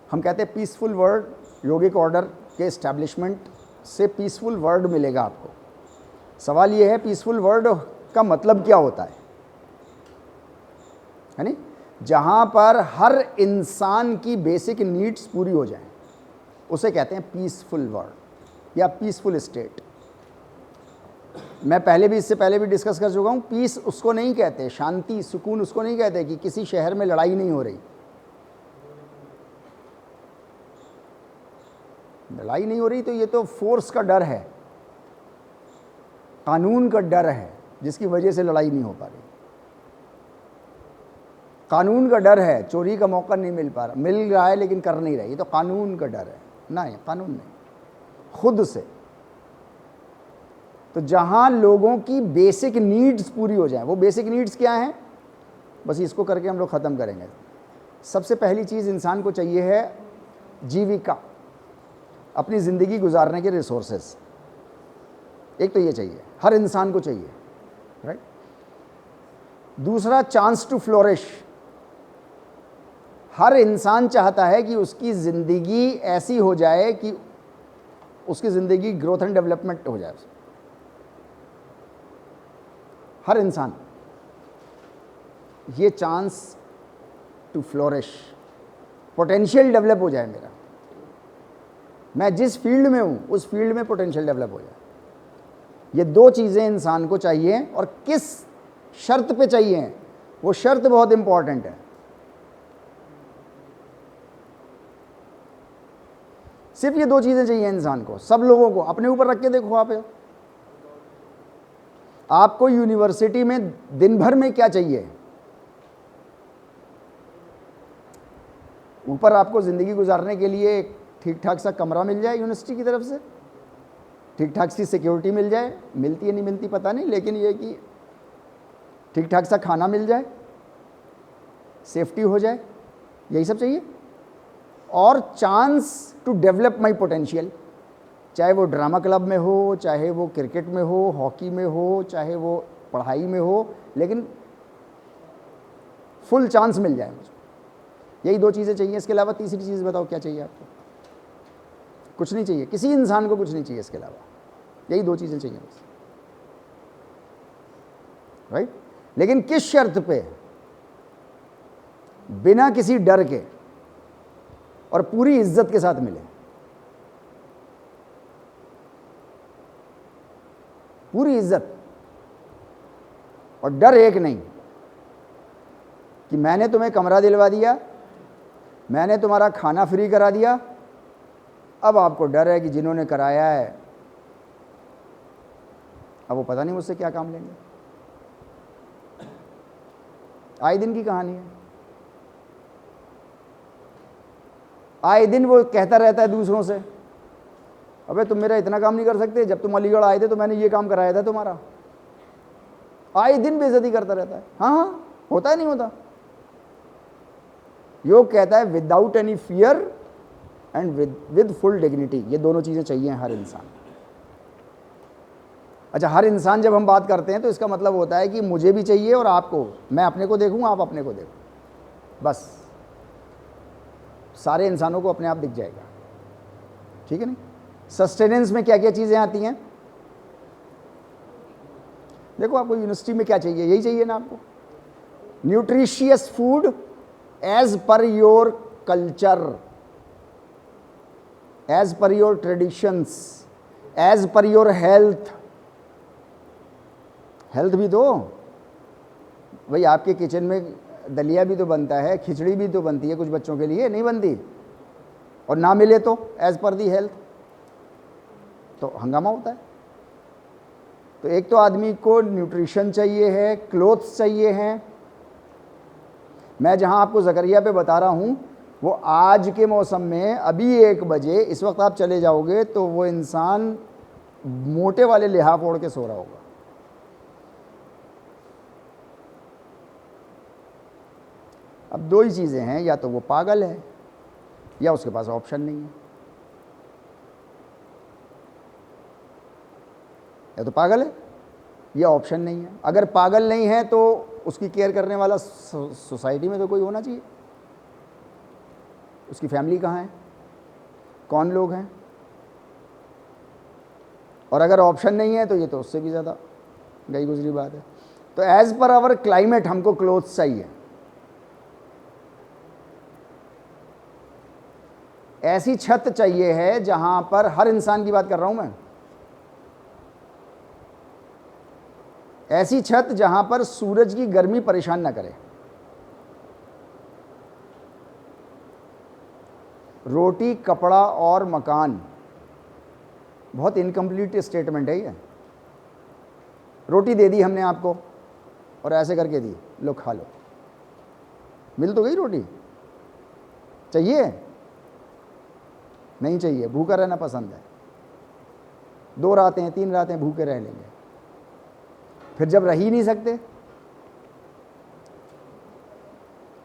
हम कहते हैं पीसफुल वर्ल्ड, योगिक ऑर्डर के इस्टेब्लिशमेंट से पीसफुल वर्ल्ड मिलेगा आपको। सवाल ये है पीसफुल वर्ल्ड का मतलब क्या होता है नहीं? जहाँ पर हर इंसान की बेसिक नीड्स पूरी हो जाएं, उसे कहते हैं पीसफुल वर्ल्ड या पीसफुल स्टेट। मैं पहले भी, इससे पहले भी डिस्कस कर चुका हूँ। पीस उसको नहीं कहते, शांति सुकून उसको नहीं कहते कि किसी शहर में लड़ाई नहीं हो रही। लड़ाई नहीं हो रही तो ये तो फोर्स का डर है, कानून का डर है, जिसकी वजह से लड़ाई नहीं हो पा रही। कानून का डर है, चोरी का मौका नहीं मिल पा रहा, मिल रहा है लेकिन कर नहीं रहा, ये तो कानून का डर है ना, ये कानून नहीं, खुद से। तो जहां लोगों की बेसिक नीड्स पूरी हो जाए, वो बेसिक नीड्स क्या हैं? बस इसको करके हम लोग ख़त्म करेंगे। सबसे पहली चीज़ इंसान को चाहिए है जीविका, अपनी ज़िंदगी गुजारने के रिसोर्सेज। एक तो ये चाहिए, हर इंसान को चाहिए, राइट। दूसरा, चांस टू फ्लोरिश। हर इंसान चाहता है कि उसकी ज़िंदगी ऐसी हो जाए कि उसकी ज़िंदगी ग्रोथ एंड डेवलपमेंट हो जाए। हर इंसान, ये chance to flourish, potential develop हो जाए मेरा, मैं जिस फील्ड में हूं उस फील्ड में पोटेंशियल डेवलप हो जाए। ये दो चीज़ें इंसान को चाहिए, और किस शर्त पे चाहिए, वो शर्त बहुत इंपॉर्टेंट है। सिर्फ ये दो चीज़ें चाहिए इंसान को, सब लोगों को। अपने ऊपर रख के देखो आपको यूनिवर्सिटी में दिन भर में क्या चाहिए? ऊपर आपको ज़िंदगी गुजारने के लिए एक ठीक ठाक सा कमरा मिल जाए यूनिवर्सिटी की तरफ से, ठीक ठाक सी सिक्योरिटी मिल जाए, मिलती है नहीं मिलती पता नहीं, लेकिन ये कि ठीक ठाक सा खाना मिल जाए, सेफ्टी हो जाए, यही सब चाहिए। और chance to develop my potential, चाहे वो ड्रामा क्लब में हो, चाहे वो क्रिकेट में हो, हॉकी में हो, चाहे वो पढ़ाई में हो, लेकिन फुल चांस मिल जाए मुझे। यही दो चीज़ें चाहिए। इसके अलावा तीसरी चीज़ बताओ क्या चाहिए आपको? कुछ नहीं चाहिए, किसी इंसान को कुछ नहीं चाहिए इसके अलावा, यही दो चीज़ें चाहिए बस, राइट। लेकिन किस शर्त पे? बिना किसी डर के और पूरी इज्जत के साथ मिले। पूरी इज्जत, और डर एक नहीं कि मैंने तुम्हें कमरा दिलवा दिया, मैंने तुम्हारा खाना फ्री करा दिया, अब आपको डर है कि जिन्होंने कराया है अब वो पता नहीं मुझसे क्या काम लेंगे। आए दिन की कहानी है। आए दिन वो कहता रहता है दूसरों से, अबे तुम मेरा इतना काम नहीं कर सकते, जब तुम अलीगढ़ आए थे तो मैंने ये काम कराया था तुम्हारा। आए दिन बेइज्जती करता रहता है। हाँ हाँ, होता है नहीं होता। योग कहता है without any fear and with full dignity, ये दोनों चीजें चाहिए हर इंसान। अच्छा, हर इंसान जब हम बात करते हैं तो इसका मतलब होता है कि मुझे भी चाहिए और आपको, मैं अपने को देखूं, आप अपने को देखो, बस सारे इंसानों को अपने आप दिख जाएगा। ठीक है नहीं? सस्टेनेंस में क्या क्या चीजें आती हैं? देखो आपको यूनिवर्सिटी में क्या चाहिए, यही चाहिए ना आपको, nutritious food as per your culture, as per your traditions, as per your health. Health भी तो भाई, आपके किचन में दलिया भी तो बनता है, खिचड़ी भी तो बनती है कुछ बच्चों के लिए, नहीं बनती? और ना मिले तो एज पर दी हेल्थ तो हंगामा होता है। तो एक तो आदमी को न्यूट्रिशन चाहिए है, क्लोथ्स चाहिए हैं। मैं जहां आपको जकरिया पे बता रहा हूं वो आज के मौसम में अभी 1 बजे इस वक्त आप चले जाओगे तो वो इंसान मोटे वाले लिहाफ ओढ़ के सो रहा होगा। अब दो ही चीज़ें हैं, या तो वो पागल है या उसके पास ऑप्शन नहीं है। या तो पागल है या ऑप्शन नहीं है। अगर पागल नहीं है तो उसकी केयर करने वाला सोसाइटी में तो कोई होना चाहिए। उसकी फैमिली कहाँ है, कौन लोग हैं? और अगर ऑप्शन नहीं है तो ये तो उससे भी ज़्यादा गई गुजरी बात है। तो एज पर आवर क्लाइमेट हमको क्लोथ्स चाहिए। ऐसी छत चाहिए है जहां पर, हर इंसान की बात कर रहा हूं मैं, ऐसी छत जहां पर सूरज की गर्मी परेशान ना करे। रोटी, कपड़ा और मकान, बहुत इनकम्प्लीट स्टेटमेंट है ये। रोटी दे दी हमने आपको और ऐसे करके दी, लो खा लो, मिल तो गई रोटी। चाहिए? नहीं चाहिए, भूखा रहना पसंद है। 2 रातें 3 रातें भूखे रह लेंगे, फिर जब रह ही नहीं सकते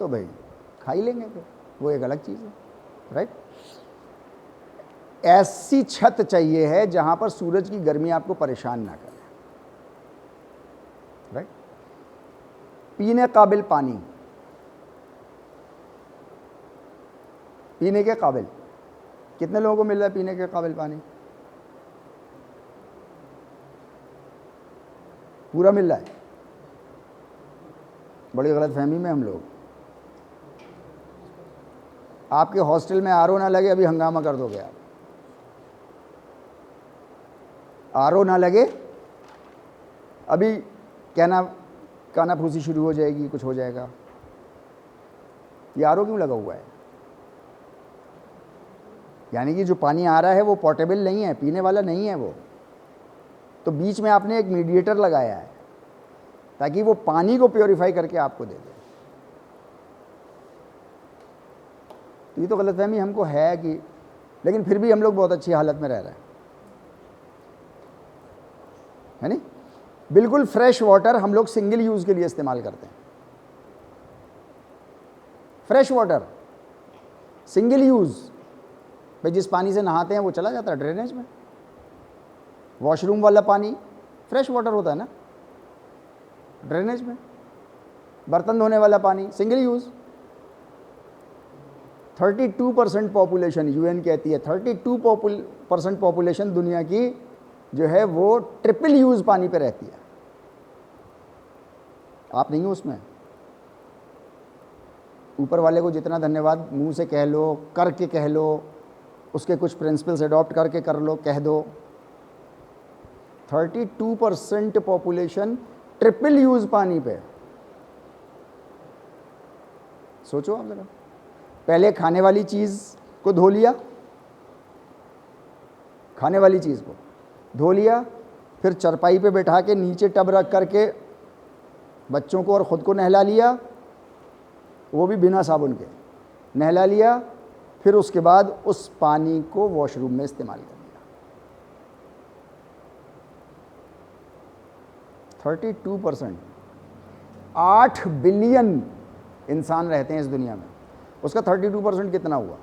तो भाई खा ही लेंगे, फिर वो एक अलग चीज़ है। राइट? ऐसी छत चाहिए है जहां पर सूरज की गर्मी आपको परेशान ना करे। राइट? पीने काबिल पानी, पीने के काबिल कितने लोगों को मिल रहा है पीने के काबिल पानी? पूरा मिल रहा है? बड़ी गलतफहमी में हम लोग। आपके हॉस्टल में आरओ ना लगे, अभी हंगामा कर दोगे आप। आरओ ना लगे, अभी काना फूसी शुरू हो जाएगी, कुछ हो जाएगा। ये आरओ क्यों लगा हुआ है? यानी कि जो पानी आ रहा है वो पोर्टेबल नहीं है, पीने वाला नहीं है वो। तो बीच में आपने एक मीडिएटर लगाया है ताकि वो पानी को प्योरीफाई करके आपको दे दे। तो ये तो गलतफहमी हमको है कि, लेकिन फिर भी हम लोग बहुत अच्छी हालत में रह रहे हैं, है नहीं? बिल्कुल फ्रेश वाटर हम लोग सिंगल यूज़ के लिए इस्तेमाल करते हैं। फ्रेश वाटर सिंगल यूज़, भाई जिस पानी से नहाते हैं वो चला जाता है ड्रेनेज में। वॉशरूम वाला पानी फ्रेश वाटर होता है ना, ड्रेनेज में। बर्तन धोने वाला पानी सिंगल यूज़। 32% पॉपुलेशन, यूएन कहती है 32% पॉपुलेशन दुनिया की जो है वो ट्रिपल यूज़ पानी पे रहती है। आप नहीं हो उसमें। ऊपर वाले को जितना धन्यवाद मुंह से कह लो, करके कह लो, उसके कुछ प्रिंसिपल्स अडॉप्ट करके कर लो, कह दो। 32% पॉपुलेशन ट्रिपल यूज पानी पे। सोचो आप जरा, पहले खाने वाली चीज को धो लिया, खाने वाली चीज को धो लिया, फिर चरपाई पे बैठा के नीचे टब रख करके बच्चों को और ख़ुद को नहला लिया, वो भी बिना साबुन के नहला लिया, फिर उसके बाद उस पानी को वॉशरूम में इस्तेमाल कर लिया। 32%, 8 बिलियन इंसान रहते हैं इस दुनिया में, उसका 32% कितना हुआ?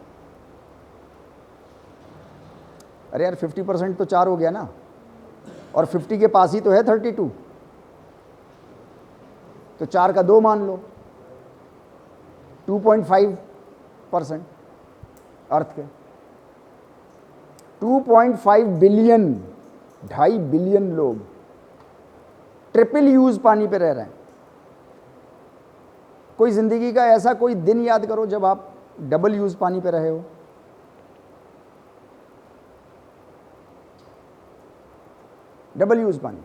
अरे यार 50% तो 4 हो गया ना, और 50 के पास ही तो है 32, तो 4 का 2 मान लो, 2.5% अर्थ के। 2.5 बिलियन, 2.5 बिलियन लोग ट्रिपल यूज पानी पे रह रहे हैं। कोई जिंदगी का ऐसा कोई दिन याद करो जब आप डबल यूज पानी पे रहे हो। डबल यूज पानी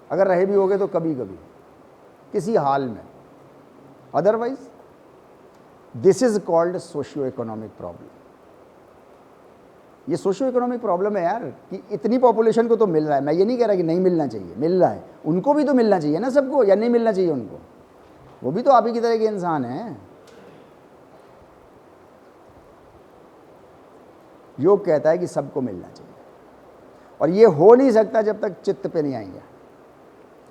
अगर रहे भी होगे तो कभी कभी, किसी हाल में, otherwise this is called socio economic problem. ये सोशियो इकोनॉमिक प्रॉब्लम है यार, कि इतनी पॉपुलेशन को तो मिल रहा है, मैं ये नहीं कह रहा कि नहीं मिलना चाहिए, मिल रहा है, उनको भी तो मिलना चाहिए ना सबको, या नहीं मिलना चाहिए उनको? वो भी तो आप ही की तरह के इंसान हैं। योग कहता है कि सबको मिलना चाहिए, और ये हो नहीं सकता जब तक चित्त पे नहीं आएंगे।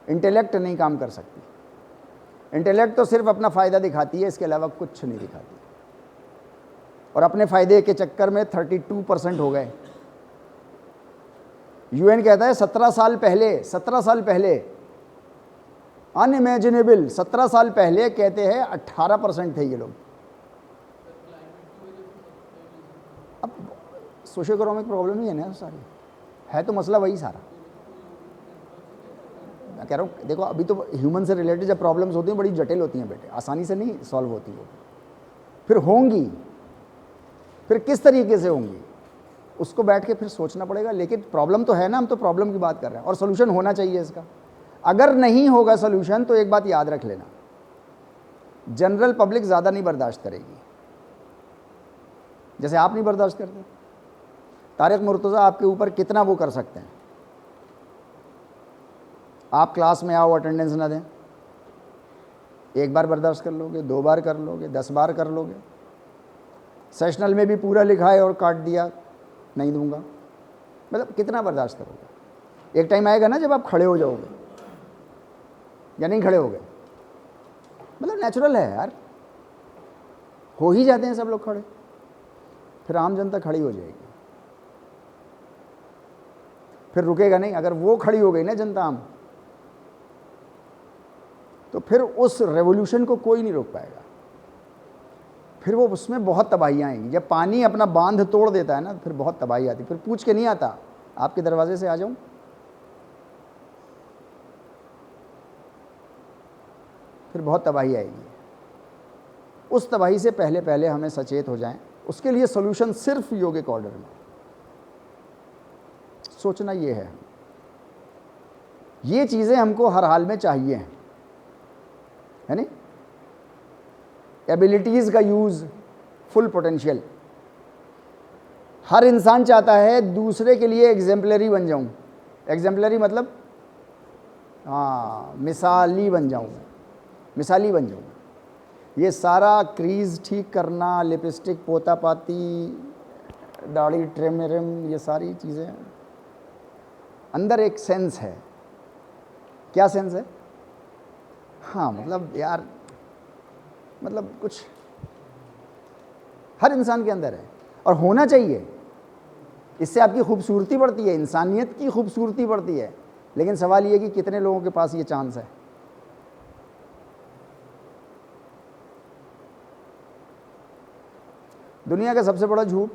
इंटेलेक्ट नहीं काम कर सकती, इंटेलेक्ट तो सिर्फ अपना फ़ायदा दिखाती है, इसके अलावा कुछ नहीं दिखाती, और अपने फ़ायदे के चक्कर में 32% हो गए। यूएन कहता है 17 साल पहले अनइमेजिनेबल, 17 साल पहले कहते हैं 18% थे ये लोग। अब सोशियो इकोनॉमिक प्रॉब्लम ही है ना सारी, है तो मसला वही सारा। मैं कह रहा हूँ देखो, अभी तो ह्यूमन से रिलेटेड जब प्रॉब्लम्स होती हैं बड़ी जटिल होती हैं बेटे, आसानी से नहीं सॉल्व होती वो, फिर होंगी, फिर किस तरीके से होंगी उसको बैठ के फिर सोचना पड़ेगा। लेकिन प्रॉब्लम तो है ना, हम तो प्रॉब्लम की बात कर रहे हैं, और सोल्यूशन होना चाहिए इसका। अगर नहीं होगा सोल्यूशन तो एक बात याद रख लेना, जनरल पब्लिक ज़्यादा नहीं बर्दाश्त करेगी, जैसे आप नहीं बर्दाश्त करते। तारिक मुर्तज़ा आपके ऊपर कितना वो कर सकते हैं, आप क्लास में आओ अटेंडेंस ना दें, एक बार बर्दाश्त कर लोगे, 2 बार कर लोगे, 10 बार कर लोगे। सेशनल में भी पूरा लिखा है और काट दिया, नहीं दूंगा, मतलब कितना बर्दाश्त करोगे? एक टाइम आएगा ना जब आप खड़े हो जाओगे, या नहीं खड़े हो गए, मतलब नेचुरल है यार, हो ही जाते हैं सब लोग खड़े, फिर आम जनता खड़ी हो जाएगी, फिर रुकेगा नहीं। अगर वो खड़ी हो गई ना जनता आम, तो फिर उस रेवोल्यूशन को कोई नहीं रोक पाएगा, फिर वो उसमें बहुत तबाहियाँ आएंगी। जब पानी अपना बांध तोड़ देता है ना, फिर बहुत तबाही आती, फिर पूछ के नहीं आता, आपके दरवाजे से आ जाऊं, फिर बहुत तबाही आएगी। उस तबाही से पहले पहले हमें सचेत हो जाएं, उसके लिए सोल्यूशन सिर्फ योगिक ऑर्डर में सोचना ये है। ये चीज़ें हमको हर हाल में चाहिए, है नहीं? एबिलिटीज़ का यूज़, फुल पोटेंशियल। हर इंसान चाहता है दूसरे के लिए एग्जाम्पलरी बन जाऊं। एग्जाम्पलरी मतलब हाँ, मिसाली बन जाऊं, मिसाली बन जाऊं। ये सारा क्रीज ठीक करना, लिपस्टिक पोता पाती, दाढ़ी ट्रिम, ये सारी चीज़ें, अंदर एक सेंस है। क्या सेंस है? हाँ, मतलब यार, मतलब कुछ हर इंसान के अंदर है और होना चाहिए। इससे आपकी खूबसूरती बढ़ती है, इंसानियत की खूबसूरती बढ़ती है। लेकिन सवाल ये कि कितने लोगों के पास ये चांस है। दुनिया का सबसे बड़ा झूठ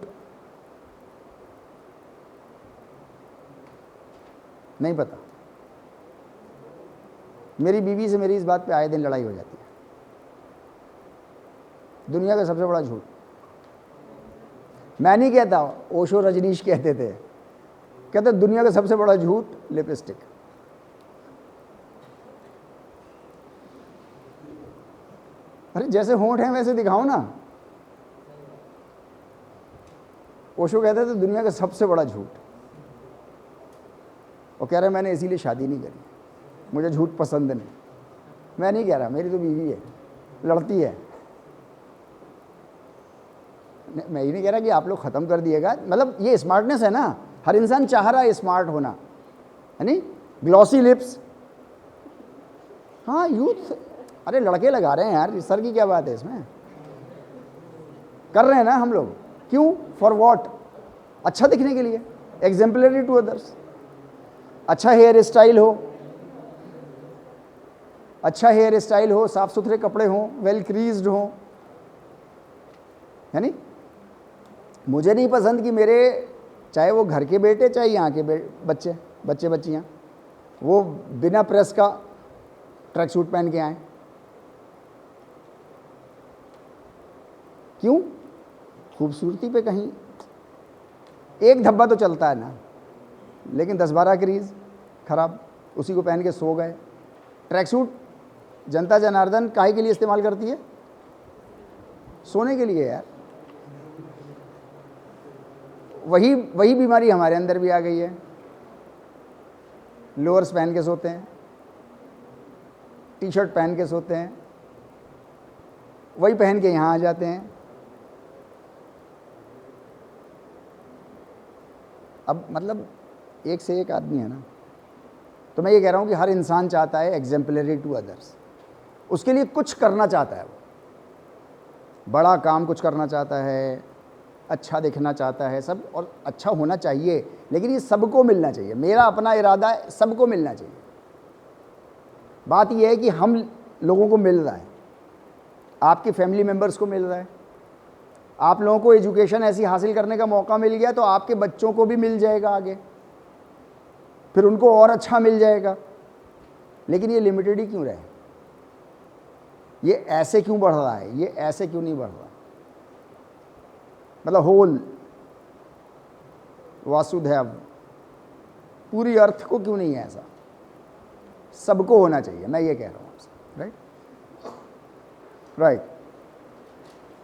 नहीं पता। मेरी बीवी से मेरी इस बात पे आए दिन लड़ाई हो जाती है। दुनिया का सबसे बड़ा झूठ मैं नहीं कहता, ओशो रजनीश कहते थे, कहते दुनिया का सबसे बड़ा झूठ लिपस्टिक। अरे जैसे होंठ हैं वैसे दिखाओ ना। ओशो कहते थे दुनिया का सबसे बड़ा झूठ। वो कह रहा है मैंने इसीलिए शादी नहीं करी, मुझे झूठ पसंद नहीं। मैं नहीं कह रहा, मेरी तो बीवी है, लड़ती है। मैं ये नहीं कह रहा कि आप लोग ख़त्म कर दिएगा, मतलब ये स्मार्टनेस है ना, हर इंसान चाह रहा है स्मार्ट होना, है नहीं? ग्लॉसी लिप्स, हाँ यूथ, अरे लड़के लगा रहे हैं यार, सर की क्या बात है इसमें, कर रहे हैं ना हम लोग। क्यों? For what? अच्छा दिखने के लिए, एग्जाम्पलरी टू अदर्स। अच्छा हेयर स्टाइल हो, अच्छा हेयर स्टाइल हो, साफ सुथरे कपड़े हों, वेल क्रीज्ड हों, है नहीं? मुझे नहीं पसंद कि मेरे, चाहे वो घर के बेटे चाहे यहाँ के बच्चे बच्चियाँ, वो बिना प्रेस का ट्रैक सूट पहन के आए। क्यों? खूबसूरती पे कहीं एक धब्बा तो चलता है ना, लेकिन 10-12 क्रीज खराब, उसी को पहन के सो गए। ट्रैक सूट जनता जनार्दन काहे के लिए इस्तेमाल करती है? सोने के लिए यार। वही बीमारी हमारे अंदर भी आ गई है। लोअर्स पहन के सोते हैं, टी शर्ट पहन के सोते हैं, वही पहन के यहाँ आ जाते हैं। अब मतलब एक से एक आदमी है ना, तो मैं ये कह रहा हूँ कि हर इंसान चाहता है एग्जाम्पलरी टू अदर्स, उसके लिए कुछ करना चाहता है, वो बड़ा काम कुछ करना चाहता है, अच्छा दिखना चाहता है सब, और अच्छा होना चाहिए, लेकिन ये सबको मिलना चाहिए। मेरा अपना इरादा है सबको मिलना चाहिए। बात यह है कि हम लोगों को मिल रहा है, आपके फैमिली मेम्बर्स को मिल रहा है, आप लोगों को एजुकेशन ऐसी हासिल करने का मौका मिल गया तो आपके बच्चों को भी मिल जाएगा आगे, फिर उनको और अच्छा मिल जाएगा। लेकिन ये लिमिटेड ही क्यों रहे? ये ऐसे क्यों बढ़ रहा है? ये ऐसे क्यों नहीं बढ़ रहा? मतलब होल वासुदेव, पूरी अर्थ को क्यों नहीं है ऐसा? सबको होना चाहिए, मैं ये कह रहा हूँ आपसे। राइट।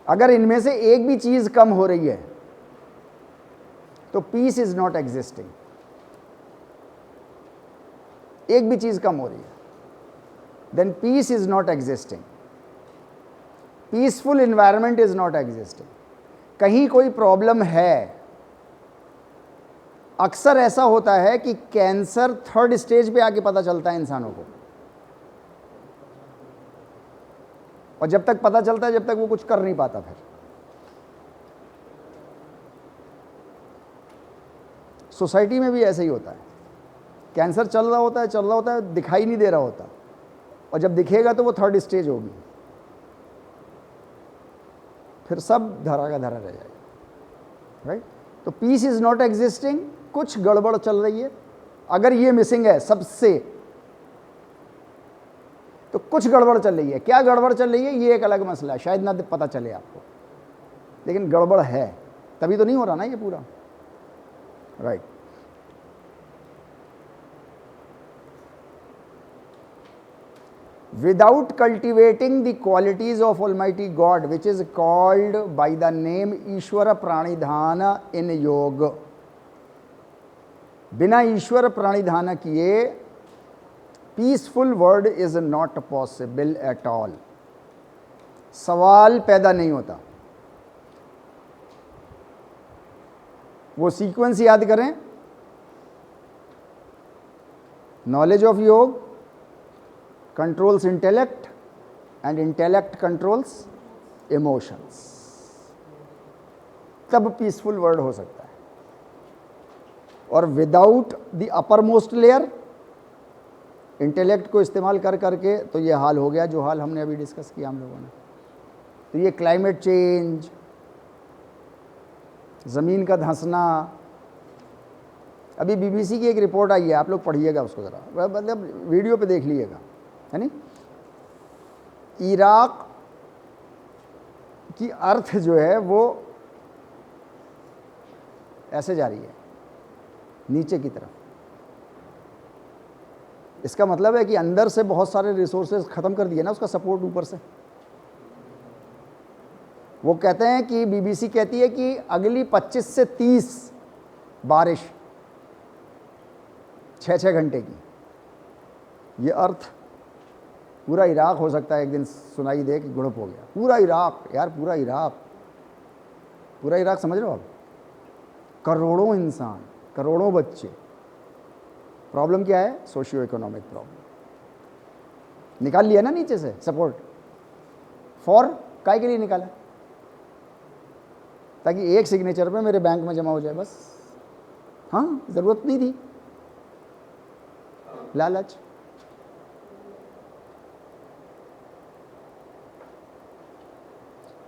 अगर इनमें से एक भी चीज कम हो रही है तो पीस इज नॉट एग्जिस्टिंग। एक भी चीज कम हो रही है, then peace is not existing, peaceful environment is not existing. कहीं कोई प्रॉब्लम है। अक्सर ऐसा होता है कि कैंसर 3rd स्टेज पे आके पता चलता है इंसानों को, और जब तक पता चलता है जब तक वो कुछ कर नहीं पाता। फिर सोसाइटी में भी ऐसे ही होता है, कैंसर चल रहा होता है, दिखाई नहीं दे रहा होता, और जब दिखेगा तो वो 3rd स्टेज होगी, फिर सब धरा का धरा रह जाएगा। राइट। तो पीस इज नॉट एग्जिस्टिंग, कुछ गड़बड़ चल रही है। अगर ये मिसिंग है सबसे, तो कुछ गड़बड़ चल रही है। क्या गड़बड़ चल रही है ये एक अलग मसला है, शायद ना पता चले आपको, लेकिन गड़बड़ है, तभी तो नहीं हो रहा ना ये पूरा। Right. Without cultivating the qualities of Almighty God, which is called by the name Ishwara Pranidhana in योग, बिना ईश्वर प्रणिधान किए peaceful word is not possible at all. सवाल पैदा नहीं होता। वो सीक्वेंस याद करें, नॉलेज ऑफ योग controls intellect and intellect controls emotions, तब पीसफुल वर्ड हो सकता है। और without the upper most layer, intellect को इस्तेमाल कर करके तो ये हाल हो गया जो हाल हमने अभी डिस्कस किया हम लोगों ने। तो ये क्लाइमेट चेंज, ज़मीन का धंसना, अभी बीबीसी की एक रिपोर्ट आई है, आप लोग पढ़िएगा उसको ज़रा, मतलब वीडियो पे देख लीजिएगा, है नहीं? इराक की अर्थ जो है वो ऐसे जा रही है नीचे की तरफ। इसका मतलब है कि अंदर से बहुत सारे रिसोर्सेज ख़त्म कर दिए ना, उसका सपोर्ट ऊपर से। वो कहते हैं कि बीबीसी कहती है कि अगली 25 से 30 बारिश 6-6 घंटे की, ये अर्थ पूरा इराक हो सकता है एक दिन सुनाई दे कि गुड़प हो गया। पूरा इराक यार, पूरा इराक, पूरा इराक समझ रहे हो आप? करोड़ों इंसान, करोड़ों बच्चे। प्रॉब्लम क्या है? Socio economic problem. निकाल लिया ना नीचे से सपोर्ट। फॉर काय के लिए निकाला? ताकि एक सिग्नेचर पे मेरे बैंक में जमा हो जाए बस। हाँ, ज़रूरत नहीं थी, लालच।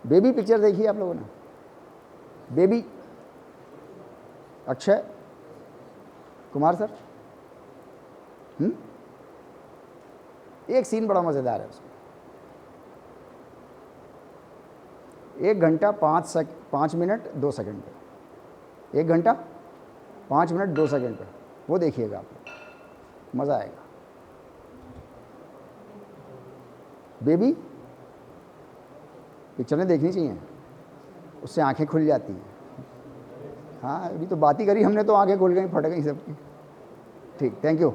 बेबी पिक्चर देखी आप लोगों ने? Baby, Akshay Kumar sir. एक सीन बड़ा मज़ेदार है उसमें। 1 घंटा 5 मिनट 2 सेकंड पे, 1 घंटा 5 मिनट 2 सेकंड पे, वो देखिएगा आप, मज़ा आएगा। बेबी पिक्चरें देखनी चाहिए, उससे आंखें खुल जाती हैं। हाँ, अभी तो बात ही करी हमने तो आंखें खुल गई, फट गई सबकी। ठीक, थैंक यू।